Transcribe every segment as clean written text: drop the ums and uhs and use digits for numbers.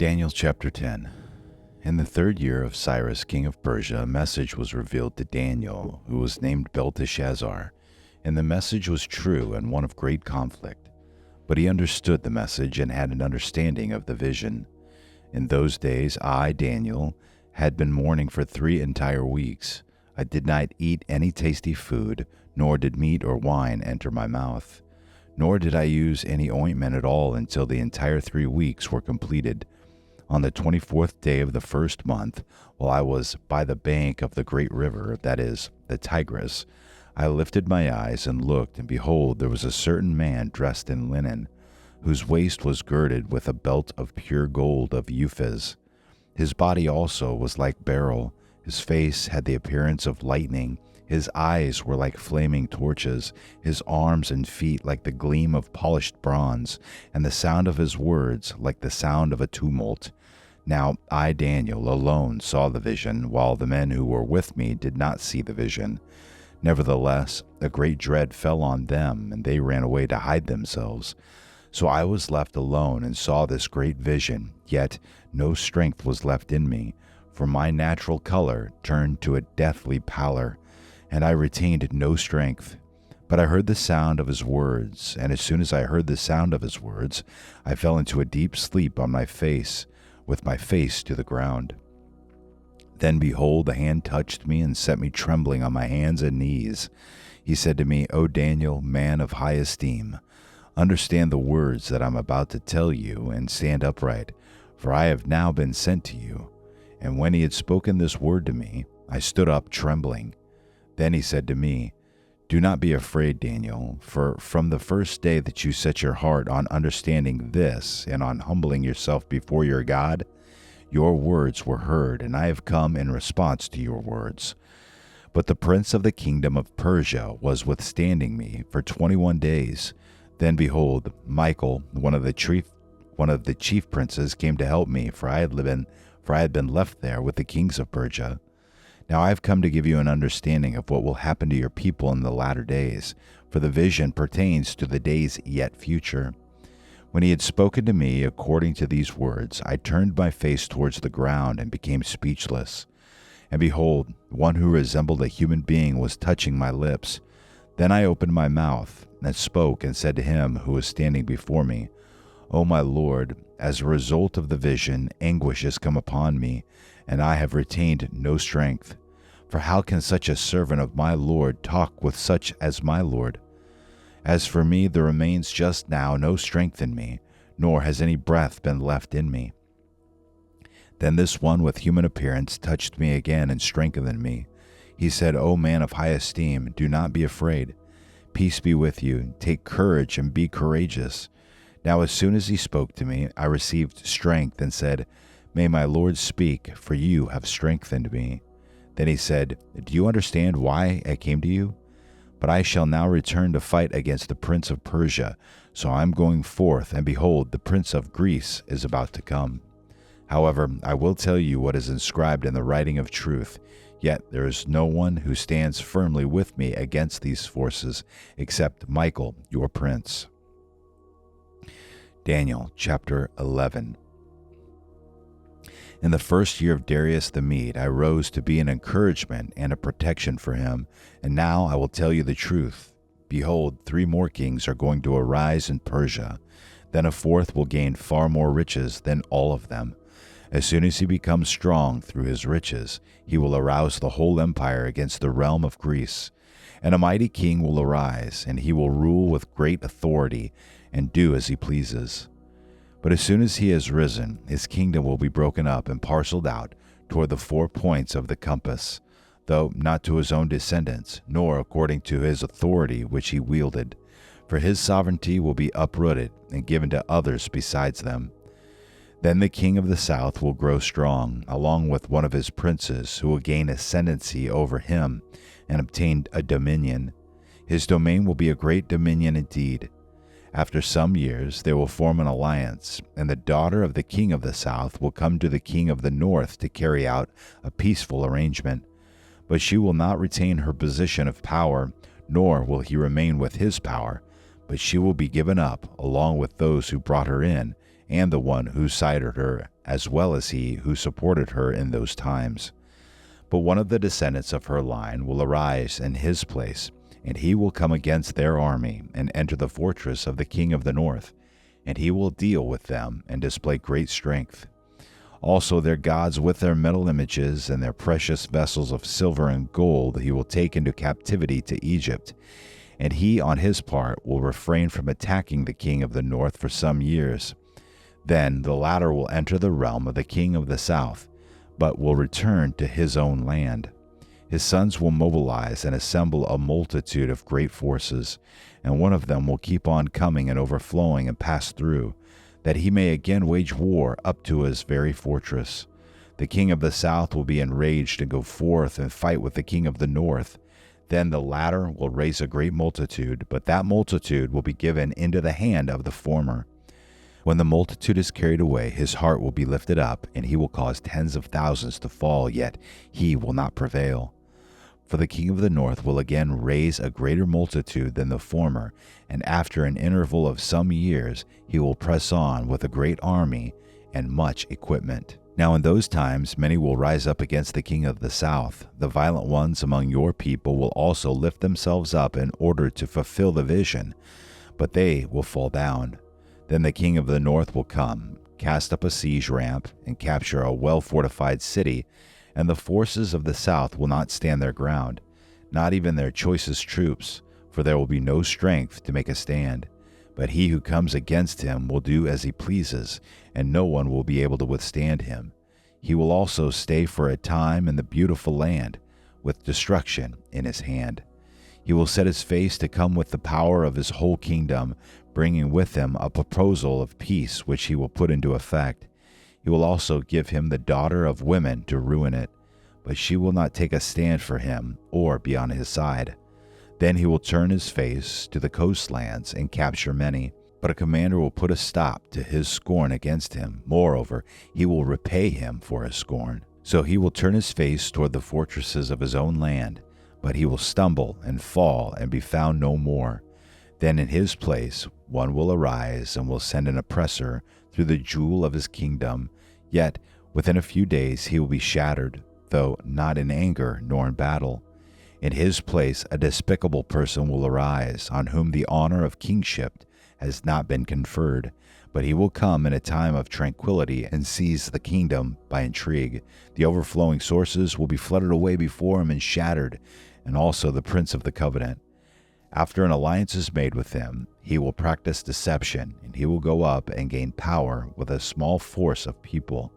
Daniel chapter 10. In the 3rd year of Cyrus, king of Persia, a message was revealed to Daniel, who was named Belteshazzar. And the message was true and one of great conflict. But he understood the message and had an understanding of the vision. In those days, I, Daniel, had been mourning for 3 entire weeks. I did not eat any tasty food, nor did meat or wine enter my mouth. Nor did I use any ointment at all until the entire 3 weeks were completed. On the 24th day of the 1st month, while I was by the bank of the great river, that is, the Tigris, I lifted my eyes and looked, and behold, there was a certain man dressed in linen, whose waist was girded with a belt of pure gold of Uphaz. His body also was like beryl, his face had the appearance of lightning, his eyes were like flaming torches, his arms and feet like the gleam of polished bronze, and the sound of his words like the sound of a tumult. Now I, Daniel, alone saw the vision, while the men who were with me did not see the vision. Nevertheless, a great dread fell on them, and they ran away to hide themselves. So I was left alone and saw this great vision, yet no strength was left in me, for my natural color turned to a deathly pallor, and I retained no strength. But I heard the sound of his words, and as soon as I heard the sound of his words, I fell into a deep sleep on my face, with my face to the ground. Then behold, the hand touched me and set me trembling on my hands and knees. He said to me, O Daniel, man of high esteem, understand the words that I am about to tell you, and stand upright, for I have now been sent to you. And when he had spoken this word to me, I stood up trembling. Then he said to me, Do not be afraid, Daniel, for from the first day that you set your heart on understanding this and on humbling yourself before your God, your words were heard, and I have come in response to your words. But the prince of the kingdom of Persia was withstanding me for 21 days. Then behold, Michael, one of the chief princes, came to help me, for I had been left there with the kings of Persia. Now I have come to give you an understanding of what will happen to your people in the latter days, for the vision pertains to the days yet future. When he had spoken to me according to these words, I turned my face towards the ground and became speechless. And behold, one who resembled a human being was touching my lips. Then I opened my mouth and spoke and said to him who was standing before me, O my Lord, as a result of the vision, anguish has come upon me, and I have retained no strength. For how can such a servant of my Lord talk with such as my Lord? As for me, there remains just now no strength in me, nor has any breath been left in me. Then this one with human appearance touched me again and strengthened me. He said, O man of high esteem, do not be afraid. Peace be with you. Take courage and be courageous. Now as soon as he spoke to me, I received strength and said, May my Lord speak, for you have strengthened me. Then he said, Do you understand why I came to you? But I shall now return to fight against the prince of Persia. So I am going forth, and behold, the prince of Greece is about to come. However, I will tell you what is inscribed in the writing of truth. Yet there is no one who stands firmly with me against these forces, except Michael, your prince. Daniel chapter 11. In the 1st year of Darius the Mede, I rose to be an encouragement and a protection for him. And now I will tell you the truth. Behold, 3 more kings are going to arise in Persia. Then a 4th will gain far more riches than all of them. As soon as he becomes strong through his riches, he will arouse the whole empire against the realm of Greece. And a mighty king will arise, and he will rule with great authority and do as he pleases. But as soon as he has risen, his kingdom will be broken up and parceled out toward the 4 points of the compass, though not to his own descendants, nor according to his authority which he wielded. For his sovereignty will be uprooted and given to others besides them. Then the king of the south will grow strong, along with one of his princes, who will gain ascendancy over him and obtain a dominion. His domain will be a great dominion indeed. After some years, they will form an alliance, and the daughter of the king of the south will come to the king of the north to carry out a peaceful arrangement. But she will not retain her position of power, nor will he remain with his power, but she will be given up, along with those who brought her in, and the one who sided her as well as he who supported her in those times. But one of the descendants of her line will arise in his place, and he will come against their army and enter the fortress of the king of the north, and he will deal with them and display great strength. Also their gods with their metal images and their precious vessels of silver and gold he will take into captivity to Egypt, and he on his part will refrain from attacking the king of the north for some years. Then the latter will enter the realm of the king of the south, but will return to his own land. His sons will mobilize and assemble a multitude of great forces, and one of them will keep on coming and overflowing and pass through, that he may again wage war up to his very fortress. The king of the south will be enraged and go forth and fight with the king of the north. Then the latter will raise a great multitude, but that multitude will be given into the hand of the former. When the multitude is carried away, his heart will be lifted up, and he will cause tens of thousands to fall, yet he will not prevail. For the king of the north will again raise a greater multitude than the former, and after an interval of some years he will press on with a great army and much equipment. Now in those times many will rise up against the king of the south. The violent ones among your people will also lift themselves up in order to fulfill the vision, but they will fall down. Then the king of the north will come, cast up a siege ramp, and capture a well-fortified city, and the forces of the south will not stand their ground, not even their choicest troops, for there will be no strength to make a stand. But he who comes against him will do as he pleases, and no one will be able to withstand him. He will also stay for a time in the beautiful land, with destruction in his hand. He will set his face to come with the power of his whole kingdom, bringing with him a proposal of peace which he will put into effect. He will also give him the daughter of women to ruin it, but she will not take a stand for him or be on his side. Then he will turn his face to the coastlands and capture many, but a commander will put a stop to his scorn against him. Moreover, he will repay him for his scorn. So he will turn his face toward the fortresses of his own land, but he will stumble and fall and be found no more. Then in his place one will arise and will send an oppressor through the jewel of his kingdom. Yet within a few days he will be shattered, though not in anger nor in battle. In his place a despicable person will arise, on whom the honor of kingship has not been conferred, but he will come in a time of tranquility and seize the kingdom by intrigue. The overflowing sources will be flooded away before him and shattered, and also the prince of the covenant. After an alliance is made with him, he will practice deception, and he will go up and gain power with a small force of people.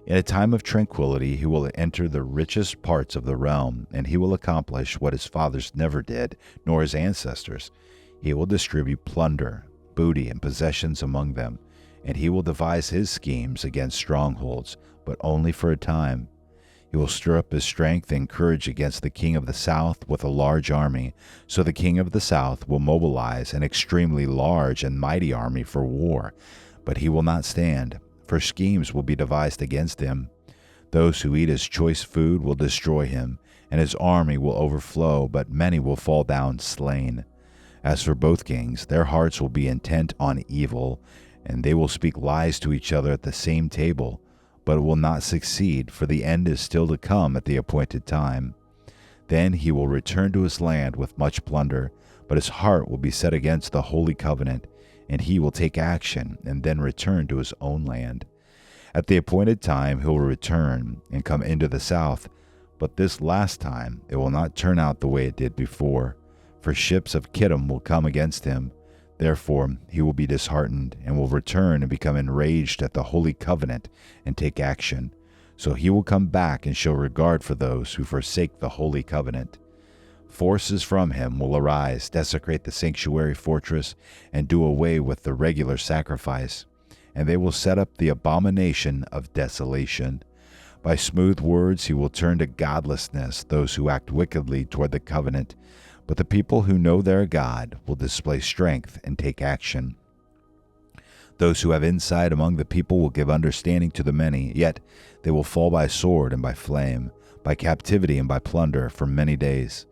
In a time of tranquility, he will enter the richest parts of the realm, and he will accomplish what his fathers never did, nor his ancestors. He will distribute plunder, booty, and possessions among them, and he will devise his schemes against strongholds, but only for a time. He will stir up his strength and courage against the king of the south with a large army. So the king of the south will mobilize an extremely large and mighty army for war, but he will not stand, for schemes will be devised against him. Those who eat his choice food will destroy him, and his army will overflow, but many will fall down slain. As for both kings, their hearts will be intent on evil, and they will speak lies to each other at the same table, but it will not succeed, for the end is still to come at the appointed time. Then he will return to his land with much plunder, but his heart will be set against the holy covenant, and he will take action and then return to his own land. At the appointed time he will return and come into the south, but this last time it will not turn out the way it did before, for ships of Kittim will come against him. Therefore he will be disheartened and will return and become enraged at the holy covenant and take action. So he will come back and show regard for those who forsake the holy covenant. Forces from him will arise, desecrate the sanctuary fortress, and do away with the regular sacrifice. And they will set up the abomination of desolation. By smooth words he will turn to godlessness those who act wickedly toward the covenant. But the people who know their God will display strength and take action. Those who have insight among the people will give understanding to the many, yet they will fall by sword and by flame, by captivity and by plunder for many days.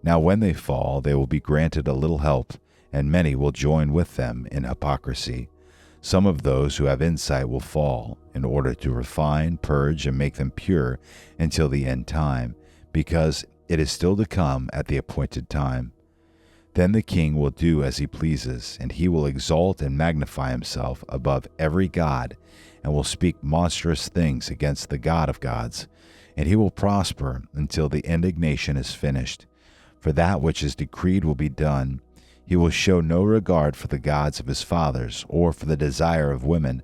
Now when they fall, they will be granted a little help, and many will join with them in hypocrisy. Some of those who have insight will fall, in order to refine, purge, and make them pure until the end time, because it is still to come at the appointed time. Then the king will do as he pleases, and he will exalt and magnify himself above every god, and will speak monstrous things against the God of gods, and he will prosper until the indignation is finished. For that which is decreed will be done. He will show no regard for the gods of his fathers, or for the desire of women,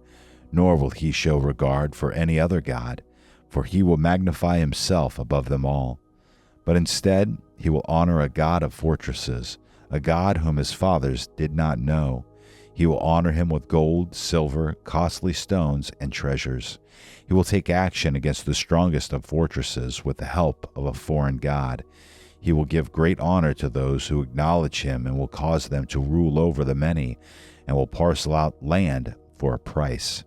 nor will he show regard for any other god, for he will magnify himself above them all. But instead he will honor a god of fortresses, a god whom his fathers did not know. He will honor him with gold, silver, costly stones, and treasures. He will take action against the strongest of fortresses with the help of a foreign god. He will give great honor to those who acknowledge him, and will cause them to rule over the many, and will parcel out land for a price.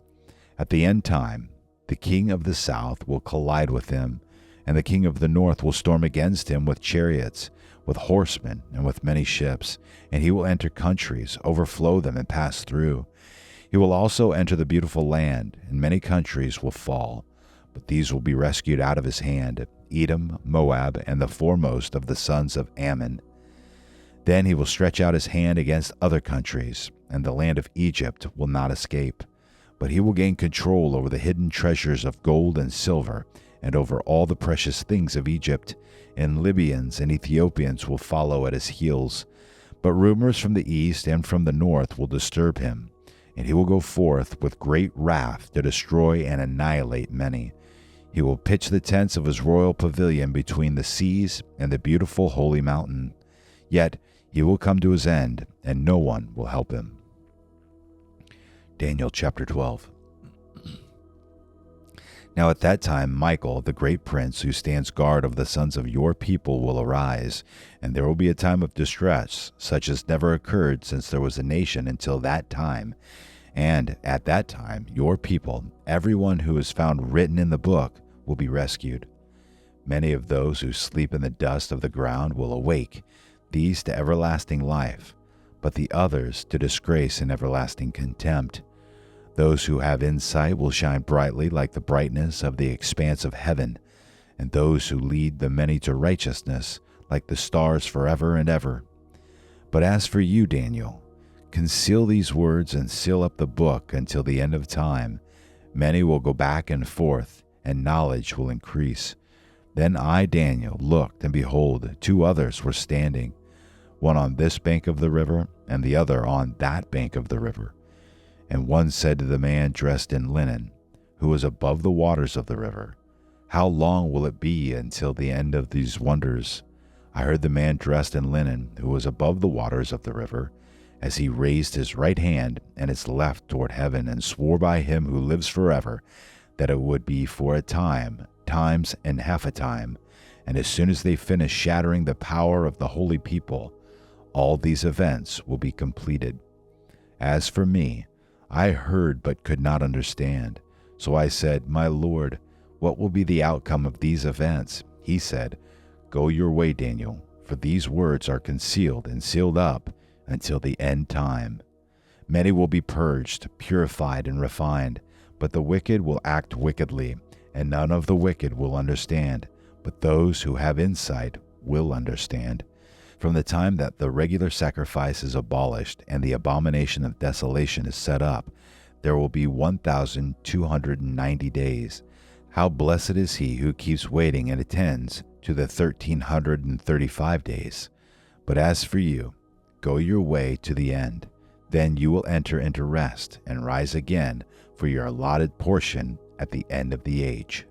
At the end time, the king of the south will collide with him, and the king of the north will storm against him with chariots, with horsemen, and with many ships, and he will enter countries, overflow them, and pass through. He will also enter the beautiful land, and many countries will fall, but these will be rescued out of his hand, Edom, Moab, and the foremost of the sons of Ammon. Then he will stretch out his hand against other countries, and the land of Egypt will not escape. But he will gain control over the hidden treasures of gold and silver, and over all the precious things of Egypt, and Libyans and Ethiopians will follow at his heels. But rumors from the east and from the north will disturb him, and he will go forth with great wrath to destroy and annihilate many. He will pitch the tents of his royal pavilion between the seas and the beautiful holy mountain. Yet he will come to his end, and no one will help him. Daniel chapter 12. Now at that time Michael, the great prince who stands guard of the sons of your people, will arise, and there will be a time of distress, such as never occurred since there was a nation until that time. And at that time your people, everyone who is found written in the book, will be rescued. Many of those who sleep in the dust of the ground will awake, these to everlasting life, but the others to disgrace and everlasting contempt. Those who have insight will shine brightly like the brightness of the expanse of heaven, and those who lead the many to righteousness like the stars forever and ever. But as for you, Daniel, conceal these words and seal up the book until the end of time. Many will go back and forth, and knowledge will increase. Then I, Daniel, looked, and behold, two others were standing, one on this bank of the river, and the other on that bank of the river. And one said to the man dressed in linen, who was above the waters of the river, "How long will it be until the end of these wonders?" I heard the man dressed in linen, who was above the waters of the river, as he raised his right hand and his left toward heaven, and swore by him who lives forever, that it would be for a time, times and half a time. And as soon as they finish shattering the power of the holy people, all these events will be completed. As for me, I heard but could not understand. So I said, "My Lord, what will be the outcome of these events?" He said, "Go your way, Daniel, for these words are concealed and sealed up until the end time. Many will be purged, purified, and refined, but the wicked will act wickedly, and none of the wicked will understand, but those who have insight will understand. From the time that the regular sacrifice is abolished and the abomination of desolation is set up, there will be 1,290 days. How blessed is he who keeps waiting and attends to the 1,335 days. But as for you, go your way to the end. Then you will enter into rest and rise again for your allotted portion at the end of the age."